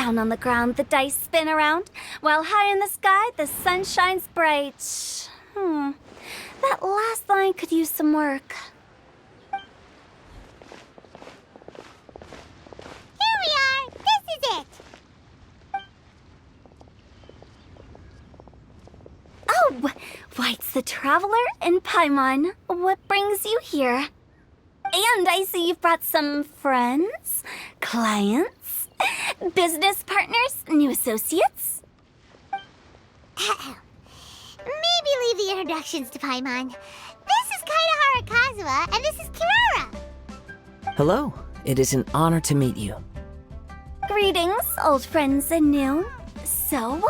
Down on the ground, the dice spin around, while high in the sky, the sun shines bright. That last line could use some work. Here we are! This is it! Oh, why, it's the Traveler in Paimon. What brings you here? And I see you've brought some friends, clients, business partners, new associates. Maybe leave the introductions to Paimon. This is Kaedahara Kazuha, and this is Kirara. Hello, it is an honor to meet you. Greetings, old friends and new. So,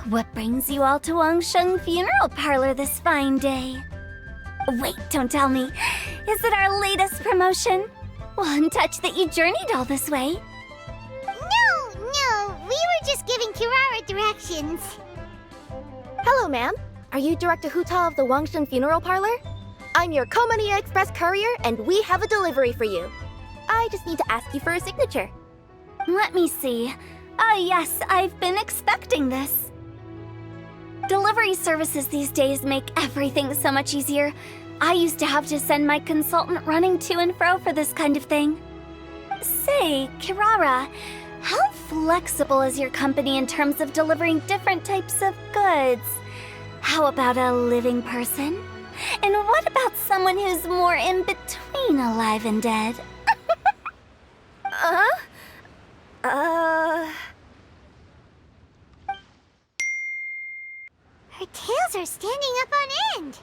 what brings you all to Wangsheng Funeral Parlor this fine day? Wait, don't tell me. Is it our latest promotion? Well, I'm touched that you journeyed all this way. No, we were just giving Kirara directions. Hello, ma'am. Are you Director Huta of the Wangsheng Funeral Parlor? I'm your Komania Express courier, and we have a delivery for you. I just need to ask you for a signature. Let me see. Ah, yes, I've been expecting this. Delivery services these days make everything so much easier. I used to have to send my consultant running to and fro for this kind of thing. Say, Kirara, how flexible is your company in terms of delivering different types of goods? How about a living person? And what about someone who's more in between alive and dead? Her tails are standing up on end.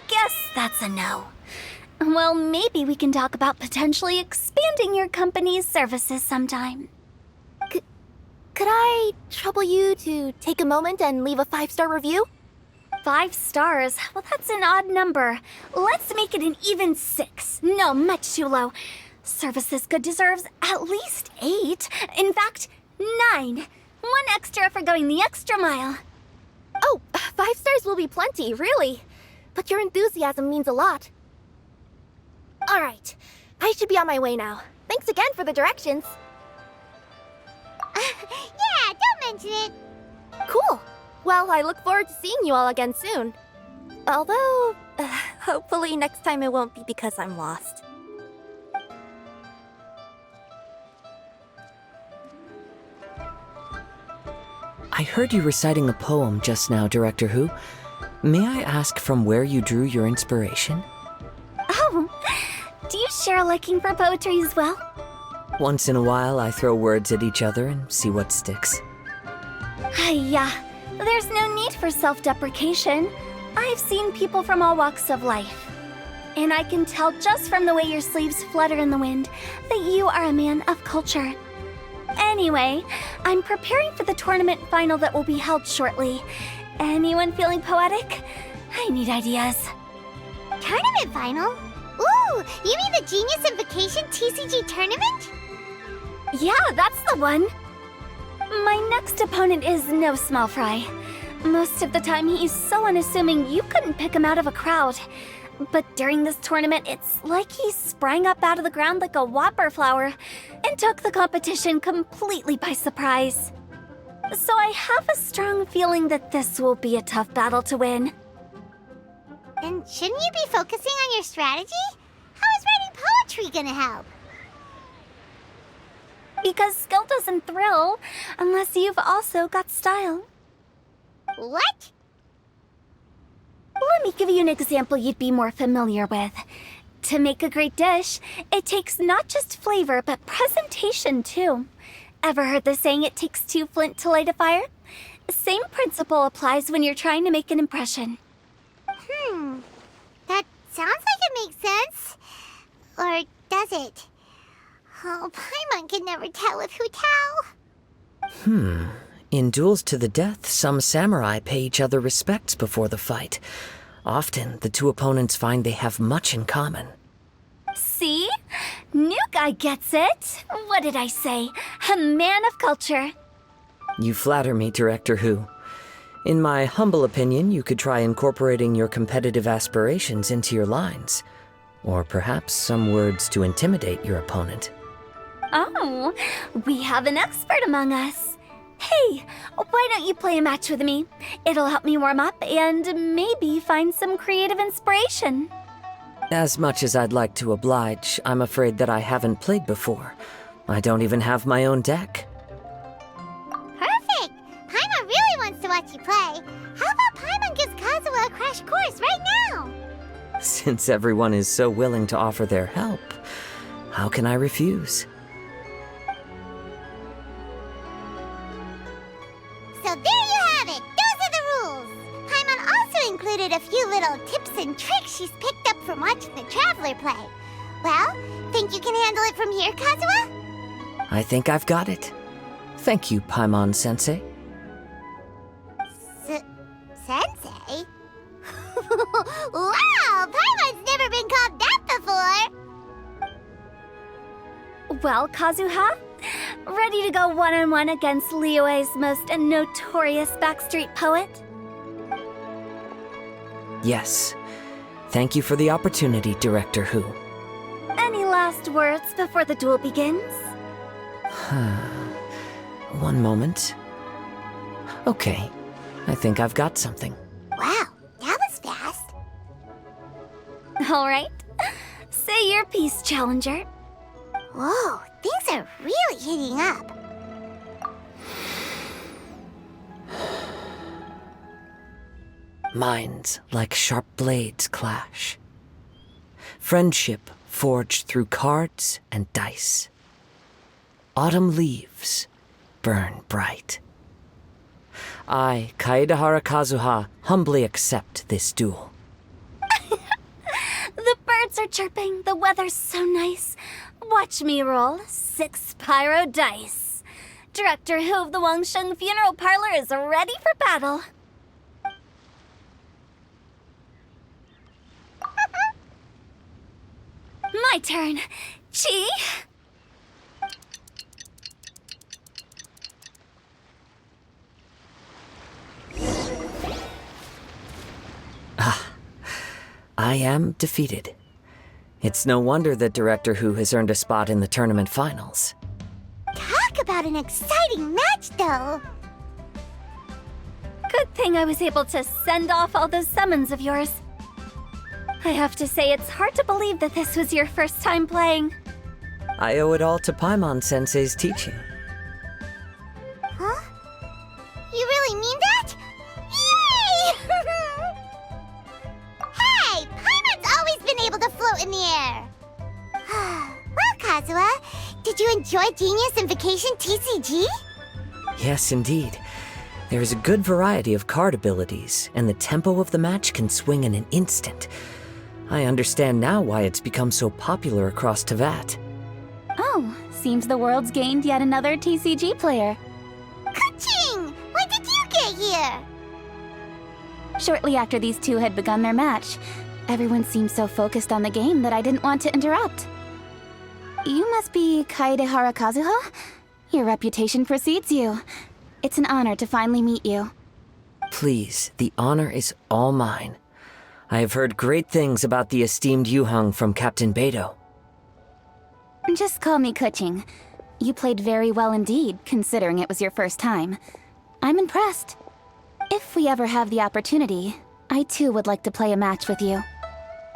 Guess that's a no. Well, maybe we can talk about potentially expanding your company's services sometime. Could I trouble you to take a moment and leave a 5-star review? 5 stars? Well, that's an odd number. Let's make it an even 6. No, much too low. Service this good deserves at least 8. In fact, 9. 1 extra for going the extra mile. Oh, 5 stars will be plenty, really. But your enthusiasm means a lot. All right, I should be on my way now. Thanks again for the directions. Yeah, don't mention it. Cool. Well, I look forward to seeing you all again soon. Although, hopefully next time it won't be because I'm lost. I heard you reciting a poem just now, Director Hu. May I ask from where you drew your inspiration? Oh, do you share a liking for poetry as well? Once in a while, I throw words at each other and see what sticks. Yeah, there's no need for self-deprecation. I've seen people from all walks of life. And I can tell just from the way your sleeves flutter in the wind that you are a man of culture. Anyway, I'm preparing for the tournament final that will be held shortly. Anyone feeling poetic? I need ideas. Tournament final? Ooh, you mean the Genius Invocation TCG tournament? Yeah, that's the one. My next opponent is no small fry. Most of the time he's so unassuming you couldn't pick him out of a crowd. But during this tournament, it's like he sprang up out of the ground like a whopper flower and took the competition completely by surprise. So I have a strong feeling that this will be a tough battle to win. And shouldn't you be focusing on your strategy? How is writing poetry gonna help? Because skill doesn't thrill unless you've also got style. What? Let me give you an example you'd be more familiar with. To make a great dish, it takes not just flavor, but presentation too. Ever heard the saying, it takes 2 flint to light a fire? Same principle applies when you're trying to make an impression. That sounds like it makes sense. Or does it? Oh, Paimon can never tell with Hutao. In duels to the death, some samurai pay each other respects before the fight. Often, the 2 opponents find they have much in common. See? New guy gets it. What did I say? A man of culture. You flatter me, Director Hu. In my humble opinion, you could try incorporating your competitive aspirations into your lines. Or perhaps some words to intimidate your opponent. Oh, we have an expert among us. Hey, why don't you play a match with me? It'll help me warm up and maybe find some creative inspiration. As much as I'd like to oblige, I'm afraid that I haven't played before. I don't even have my own deck. Perfect! Paimon really wants to watch you play. How about Paimon gives Kazuha a crash course right now? Since everyone is so willing to offer their help, how can I refuse? So there you have it! Those are the rules! Paimon also included a few little tips and tricks she's picked up from watching the Traveler play. Well, think you can handle it from here, Kazuha? I think I've got it. Thank you, Paimon-sensei. Sensei? Wow! Paimon's never been called that before! Well, Kazuha, ready to go one-on-one against Liyue's most notorious backstreet poet? Yes. Thank you for the opportunity, Director Hu. Any last words before the duel begins? One moment. Okay, I think I've got something. Wow, that was fast. All right. Say your piece, Challenger. Whoa, things are really heating up. Minds like sharp blades clash. Friendship forged through cards and dice. Autumn leaves burn bright. I, Kaedehara Kazuha, humbly accept this duel. The birds are chirping, the weather's so nice. Watch me roll 6 pyro dice. Director Hu of the Wangsheng Funeral Parlor is ready for battle. My turn. Chi? I am defeated. It's no wonder that Director Hu has earned a spot in the tournament finals. Talk about an exciting match, though. Good thing I was able to send off all those summons of yours. I have to say, it's hard to believe that this was your first time playing. I owe it all to Paimon-sensei's teaching. Huh? You really mean that? Yay! Hey! Paimon's always been able to float in the air! Well, Kazuha, did you enjoy Genius Invocation TCG? Yes, indeed. There is a good variety of card abilities, and the tempo of the match can swing in an instant. I understand now why it's become so popular across Teyvat. Oh, seems the world's gained yet another TCG player. Ka-ching! When did you get here? Shortly after these two had begun their match, everyone seemed so focused on the game that I didn't want to interrupt. You must be Kaedehara Kazuha? Your reputation precedes you. It's an honor to finally meet you. Please, the honor is all mine. I have heard great things about the esteemed Yuheng from Captain Beidou. Just call me Kuching. You played very well indeed, considering it was your first time. I'm impressed. If we ever have the opportunity, I too would like to play a match with you.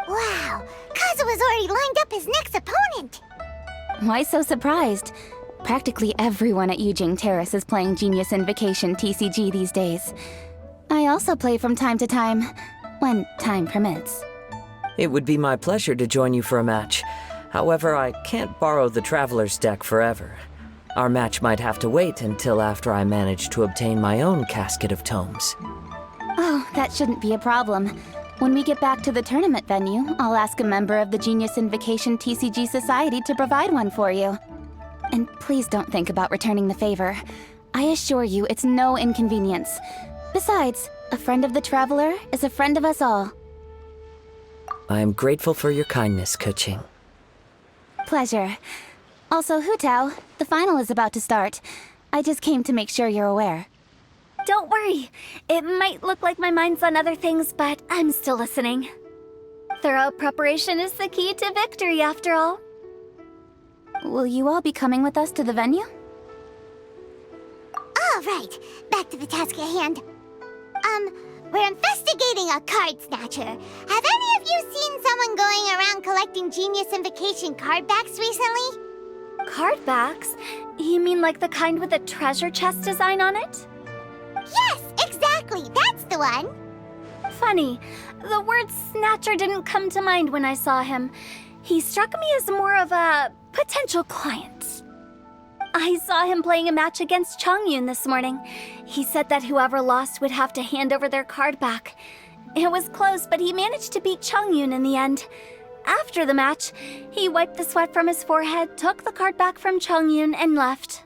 Wow, Kazuha's already lined up his next opponent! Why so surprised? Practically everyone at Yujing Terrace is playing Genius Invocation TCG these days. I also play from time to time, when time permits. It would be my pleasure to join you for a match. However, I can't borrow the Traveler's deck forever. Our match might have to wait until after I manage to obtain my own casket of tomes. Oh, that shouldn't be a problem. When we get back to the tournament venue, I'll ask a member of the Genius Invocation TCG Society to provide one for you. And please don't think about returning the favor. I assure you it's no inconvenience. Besides, a friend of the Traveler is a friend of us all. I am grateful for your kindness, Kuching. Pleasure. Also, Hutao, the final is about to start. I just came to make sure you're aware. Don't worry. It might look like my mind's on other things, but I'm still listening. Thorough preparation is the key to victory, after all. Will you all be coming with us to the venue? All right, back to the task at hand. We're investigating a card snatcher. Have any of you seen someone going around collecting Genius Invocation card backs recently? Card backs? You mean like the kind with a treasure chest design on it? Yes, exactly, that's the one. Funny, the word snatcher didn't come to mind when I saw him. He struck me as more of a potential client. I saw him playing a match against Chongyun this morning. He said that whoever lost would have to hand over their card back. It was close, but he managed to beat Chongyun in the end. After the match, he wiped the sweat from his forehead, took the card back from Chongyun, and left.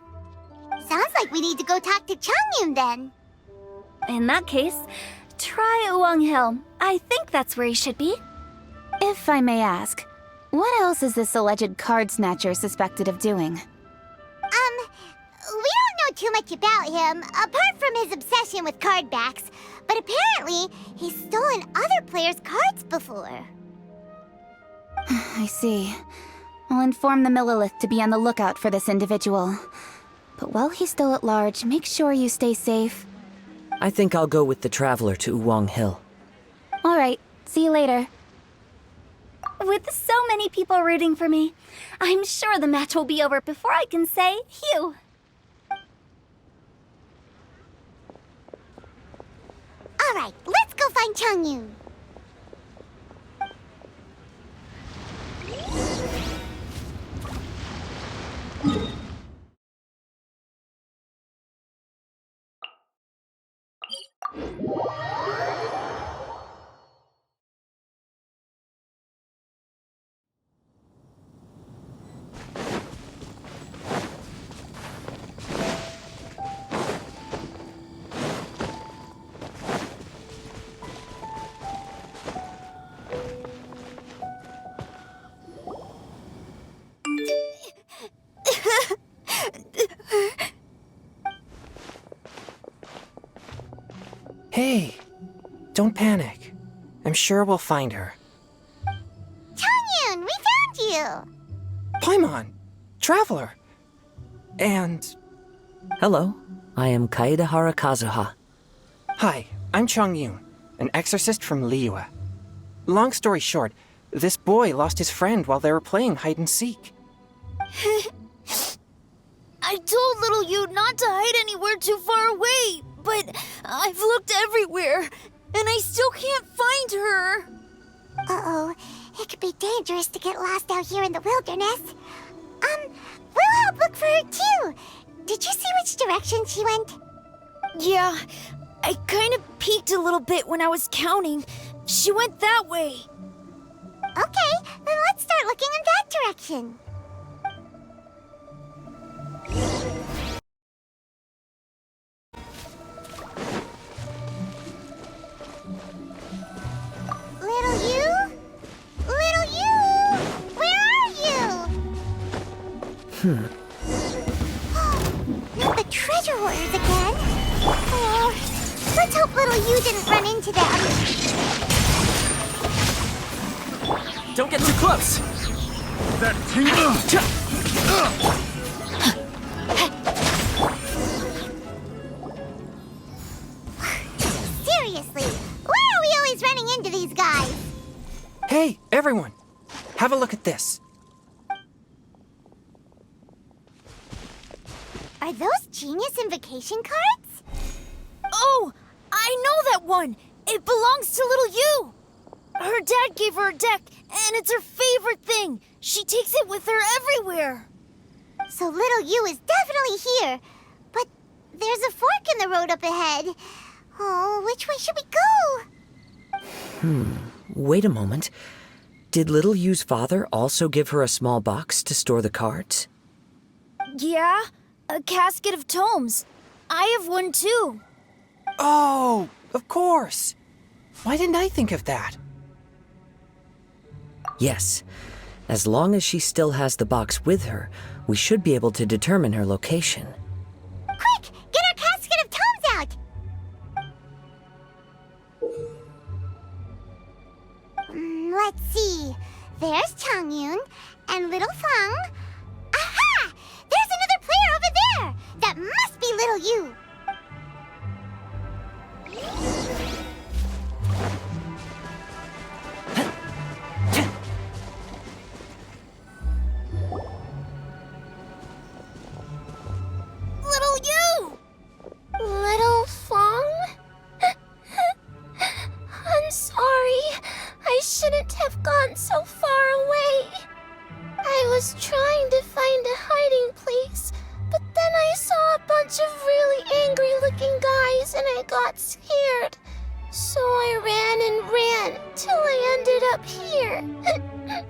Sounds like we need to go talk to Chongyun then. In that case, try Uwang Hill. I think that's where he should be. If I may ask, what else is this alleged card snatcher suspected of doing? We don't know too much about him, apart from his obsession with card backs. But apparently, he's stolen other players' cards before. I see. I'll inform the Millilith to be on the lookout for this individual. But while he's still at large, make sure you stay safe. I think I'll go with the Traveler to Uwang Hill. All right, see you later. With so many people rooting for me, I'm sure the match will be over before I can say Hugh. All right, let's go find Chongyun. Hey, don't panic. I'm sure we'll find her. Chongyun, we found you! Paimon, Traveler. And... Hello, I am Kaedahara Kazuha. Hi, I'm Chongyun, an exorcist from Liyue. Long story short, this boy lost his friend while they were playing hide-and-seek. I told little you not to hide anywhere too far away, but I've looked everywhere, and I still can't find her. Uh-oh, it could be dangerous to get lost out here in the wilderness. We'll help look for her too. Did you see which direction she went? Yeah, I kind of peeked a little bit when I was counting. She went that way. Okay, then let's start looking in that direction. Little you? Little you? Where are you? Not the treasure hoarders again. Oh, let's hope little you didn't run into them. Don't get too close! That tingle! Seriously, why are we always running into these guys? Hey, everyone! Have a look at this. Are those Genius Invocation cards? Oh, I know that one. It belongs to little you. Her dad gave her a deck, and it's her favorite thing. She takes it with her everywhere. So little you is definitely here. But there's a fork in the road up ahead. Oh, which way should we go? Wait a moment. Did Little Yu's father also give her a small box to store the cards? Yeah, a casket of tomes. I have one too. Oh, of course! Why didn't I think of that? Yes. As long as she still has the box with her, we should be able to determine her location. Quick, get our casket of tomes out! Let's got scared. So I ran and ran till I ended up here.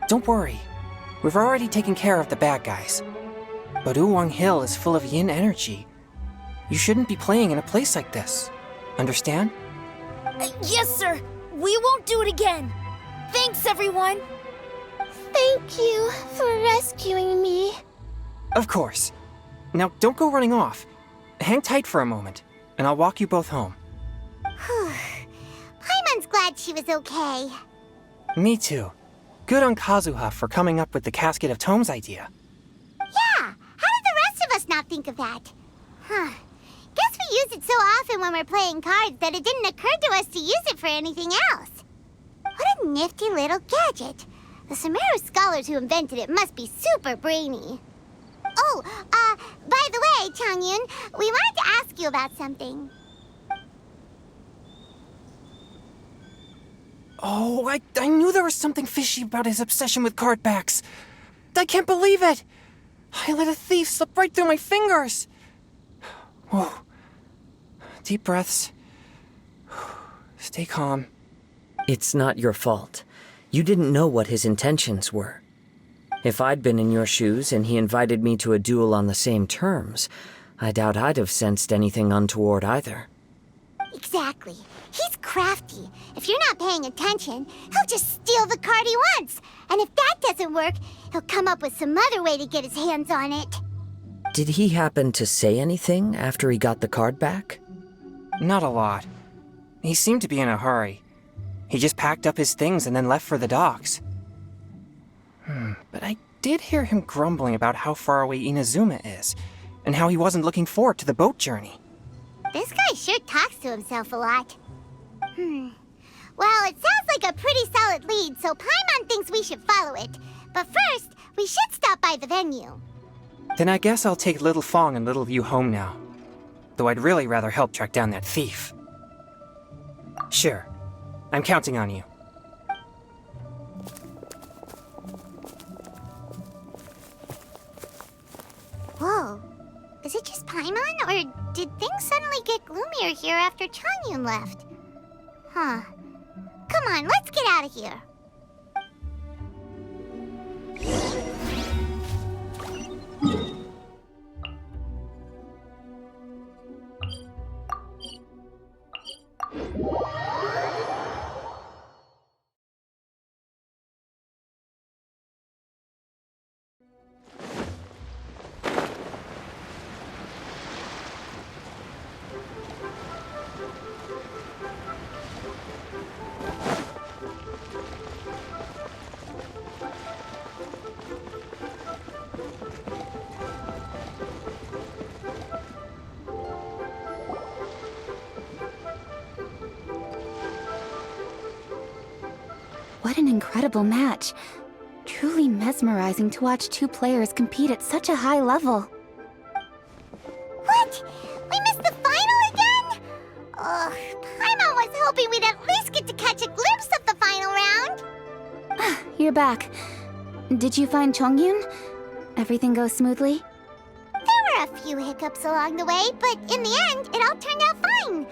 Don't worry. We've already taken care of the bad guys. But Uwang Hill is full of yin energy. You shouldn't be playing in a place like this. Understand? Yes, sir. We won't do it again. Thanks, everyone. Thank you for rescuing me. Of course. Now, don't go running off. Hang tight for a moment, and I'll walk you both home. Paimon's glad she was okay. Me too. Good on Kazuha for coming up with the Casket of Tomes idea. Yeah, how did the rest of us not think of that? Guess we use it so often when we're playing cards that it didn't occur to us to use it for anything else. What a nifty little gadget. The Sumeru scholars who invented it must be super brainy. Oh, by the way, Changyun, we wanted to ask you about something. Oh, I knew there was something fishy about his obsession with card backs. I can't believe it! I let a thief slip right through my fingers! Whoa. Deep breaths. Stay calm. It's not your fault. You didn't know what his intentions were. If I'd been in your shoes and he invited me to a duel on the same terms, I doubt I'd have sensed anything untoward either. Exactly. He's crafty. If you're not paying attention, he'll just steal the card he wants. And if that doesn't work, he'll come up with some other way to get his hands on it. Did he happen to say anything after he got the card back? Not a lot. He seemed to be in a hurry. He just packed up his things and then left for the docks. But I did hear him grumbling about how far away Inazuma is, and how he wasn't looking forward to the boat journey. This guy sure talks to himself a lot. Well, it sounds like a pretty solid lead, so Paimon thinks we should follow it. But first, we should stop by the venue. Then I guess I'll take Little Fong and Little Yu home now. Though I'd really rather help track down that thief. Sure. I'm counting on you. Whoa. Is it just Paimon, or did things suddenly get gloomier here after Changyun left? Come on, let's get out of here. What an incredible match. Truly mesmerizing to watch two players compete at such a high level. What? We missed the final again? Ugh, Paimon was hoping we'd at least get to catch a glimpse of the final round. You're back. Did you find Chongyun? Everything go smoothly? There were a few hiccups along the way, but in the end, it all turned out fine.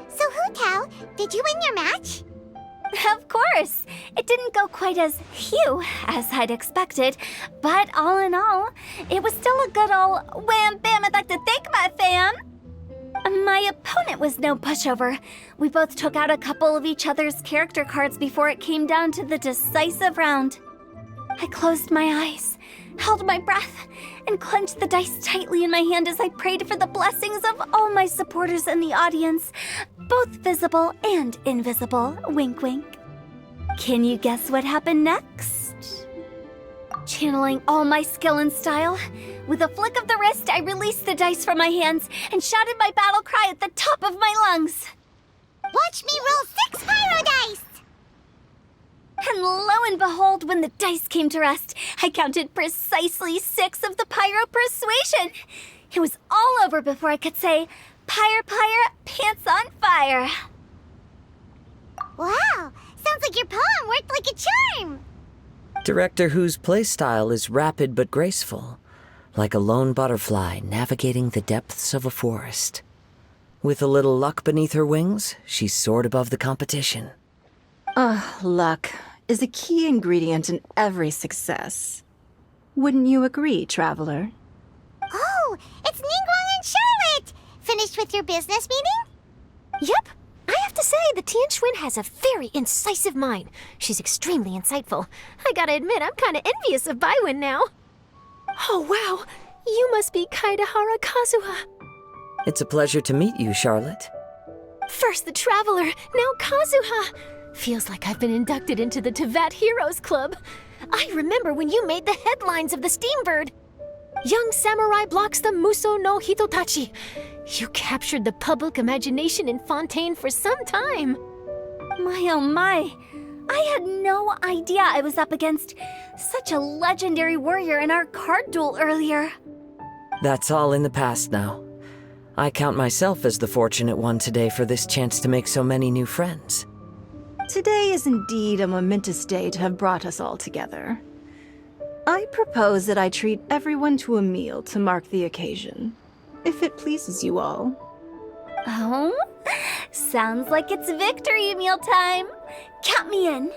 So Hu Tao, did you win your match? Of course! It didn't go quite as phew as I'd expected, but all in all, it was still a good ol' wham bam I'd like to thank my fam! My opponent was no pushover. We both took out a couple of each other's character cards before it came down to the decisive round. I closed my eyes, held my breath, and clenched the dice tightly in my hand as I prayed for the blessings of all my supporters in the audience, both visible and invisible, wink wink. Can you guess what happened next? Channeling all my skill and style, with a flick of the wrist, I released the dice from my hands and shouted my battle cry at the top of my lungs. Watch me roll 6 pyro dice! And lo and behold, when the dice came to rest, I counted precisely 6 of the pyro persuasion. It was all over before I could say, Pyre, pyre, pants on fire. Wow, sounds like your poem worked like a charm. Director Who's playstyle is rapid but graceful, like a lone butterfly navigating the depths of a forest. With a little luck beneath her wings, she soared above the competition. Luck is a key ingredient in every success. Wouldn't you agree, Traveler? Oh, it's Ningguang and Charlotte! Finished with your business meeting? Yep. I have to say, the Tianquan has a very incisive mind. She's extremely insightful. I gotta admit, I'm kinda envious of Baiwen now. Oh, wow. You must be Kaidahara Kazuha. It's a pleasure to meet you, Charlotte. First the Traveler, now Kazuha. Feels like I've been inducted into the Tevat Heroes Club. I remember when you made the headlines of the Steambird. Young samurai blocks the Muso no Hitotachi. You captured the public imagination in Fontaine for some time. My oh my. I had no idea I was up against such a legendary warrior in our card duel earlier. That's all in the past now. I count myself as the fortunate one today for this chance to make so many new friends. Today is indeed a momentous day to have brought us all together. I propose that I treat everyone to a meal to mark the occasion, if it pleases you all. Oh? Sounds like it's victory meal time. Count me in.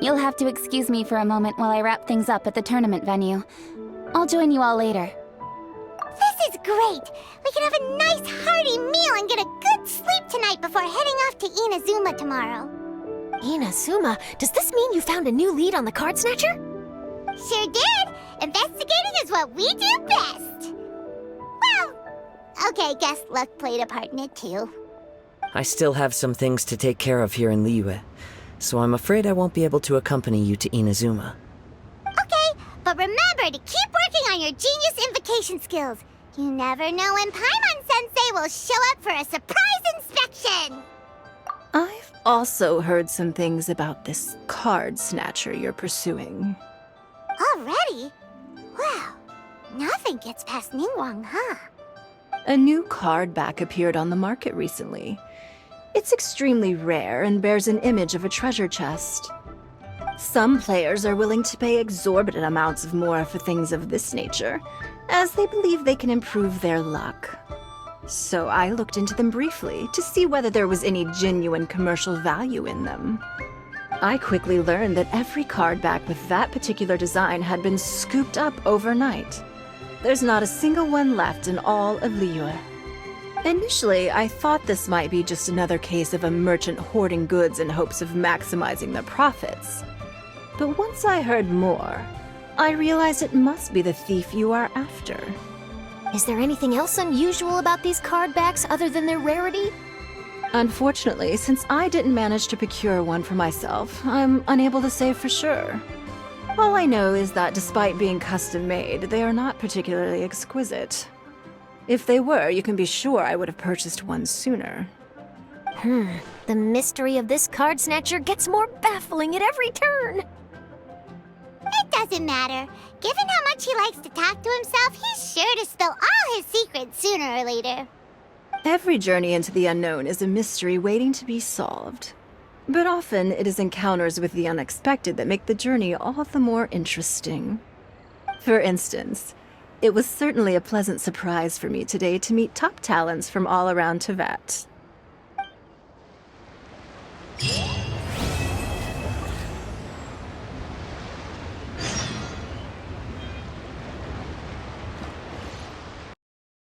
You'll have to excuse me for a moment while I wrap things up at the tournament venue. I'll join you all later. This is great! We can have a nice hearty meal and get a good sleep tonight before heading off to Inazuma tomorrow. Inazuma, does this mean you found a new lead on the Card Snatcher? Sure did! Investigating is what we do best! Well, okay, guess luck played a part in it too. I still have some things to take care of here in Liyue, so I'm afraid I won't be able to accompany you to Inazuma. Okay, but remember to keep working on your genius invocation skills. You never know when Paimon-sensei will show up for a surprise inspection! I've also heard some things about this card snatcher you're pursuing. Already? Well, nothing gets past Ningguang, huh? A new card back appeared on the market recently. It's extremely rare and bears an image of a treasure chest. Some players are willing to pay exorbitant amounts of more for things of this nature, as they believe they can improve their luck. So I looked into them briefly to see whether there was any genuine commercial value in them. I quickly learned that every card back with that particular design had been scooped up overnight. There's not a single one left in all of Liyue. Initially, I thought this might be just another case of a merchant hoarding goods in hopes of maximizing their profits. But once I heard more, I realized it must be the thief you are after. Is there anything else unusual about these card backs other than their rarity? Unfortunately, since I didn't manage to procure one for myself, I'm unable to say for sure. All I know is that despite being custom-made, they are not particularly exquisite. If they were, you can be sure I would have purchased one sooner. The mystery of this Card Snatcher gets more baffling at every turn. It doesn't matter. Given how much he likes to talk to himself, he's sure to spill all his secrets sooner or later. Every journey into the unknown is a mystery waiting to be solved. But often it is encounters with the unexpected that make the journey all the more interesting. For instance, it was certainly a pleasant surprise for me today to meet top talents from all around Tevat.